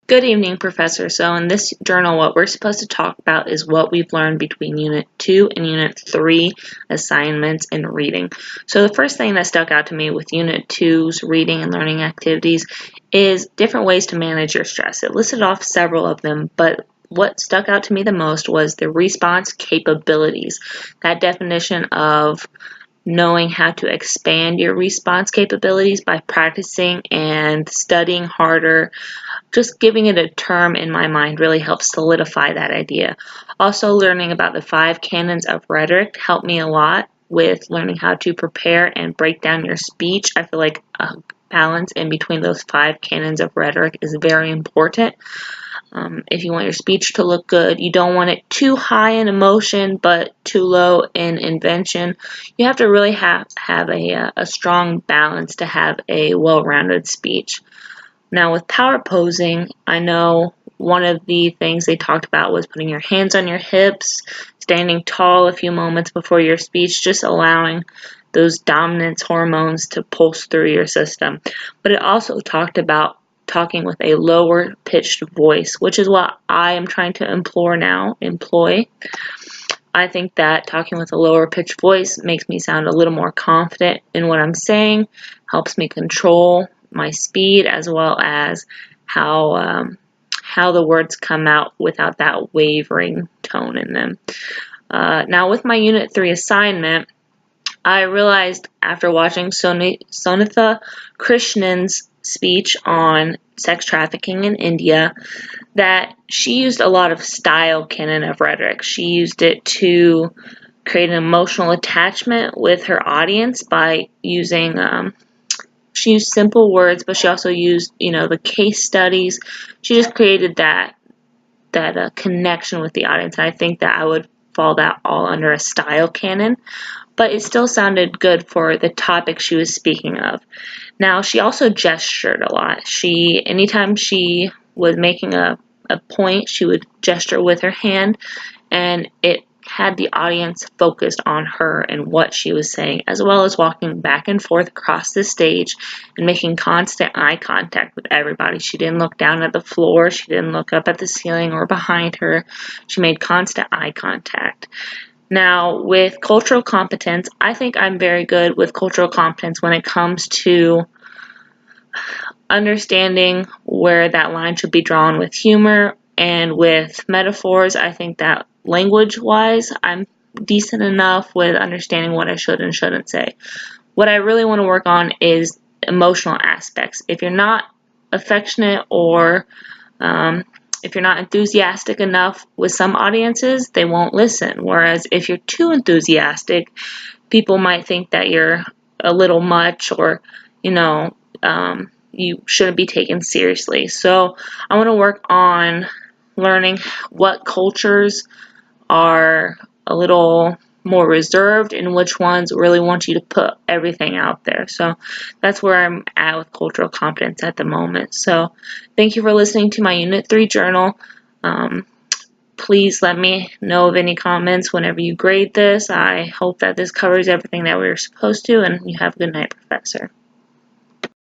Good evening, Professor. So in this journal, what we're supposed to talk about is what we've learned between Unit 2 and Unit 3 assignments in reading. So the first thing that stuck out to me with Unit 2's reading and learning activities is different ways to manage your stress. It listed off several of them, but what stuck out to me the most was the response capabilities. That definition of knowing how to expand your response capabilities by practicing and studying harder. Just giving it a term in my mind really helps solidify that idea. Also, learning about the 5 canons of rhetoric helped me a lot with learning how to prepare and break down your speech. I feel like a balance in between those 5 canons of rhetoric is very important. If you want your speech to look good, you don't want it too high in emotion but too low in invention. You have to really have a strong balance to have a well-rounded speech. Now with power posing, I know one of the things they talked about was putting your hands on your hips, standing tall a few moments before your speech, just allowing those dominance hormones to pulse through your system. But it also talked about talking with a lower pitched voice, which is what I am trying to employ. I think that talking with a lower pitched voice makes me sound a little more confident in what I'm saying, helps me control my speed as well as how the words come out without that wavering tone in them. Now with my Unit 3 assignment, I realized after watching Sonitha Krishnan's speech on sex trafficking in India that she used a lot of style canon of rhetoric. She used it to create an emotional attachment with her audience by using she used simple words, but she also used, the case studies. She just created that connection with the audience. And I think that I would fall that all under a style canon, but it still sounded good for the topic she was speaking of. Now, she also gestured a lot. Anytime she was making a point, she would gesture with her hand, and it had the audience focused on her and what she was saying, as well as walking back and forth across the stage and making constant eye contact with everybody. She didn't look down at the floor. She didn't look up at the ceiling or behind her. She made constant eye contact. Now, with cultural competence, I think I'm very good with cultural competence when it comes to understanding where that line should be drawn with humor and with metaphors. I think that language-wise, I'm decent enough with understanding what I should and shouldn't say. What I really want to work on is emotional aspects. If you're not affectionate or if you're not enthusiastic enough with some audiences, they won't listen. Whereas if you're too enthusiastic, people might think that you're a little much or, you shouldn't be taken seriously. So I want to work on learning what cultures are a little more reserved and which ones really want you to put everything out there. So that's where I'm at with cultural competence at the moment. So thank you for listening to my Unit 3 journal. Please let me know of any comments whenever you grade this. I hope that this covers everything that we were supposed to, and you have a good night, Professor.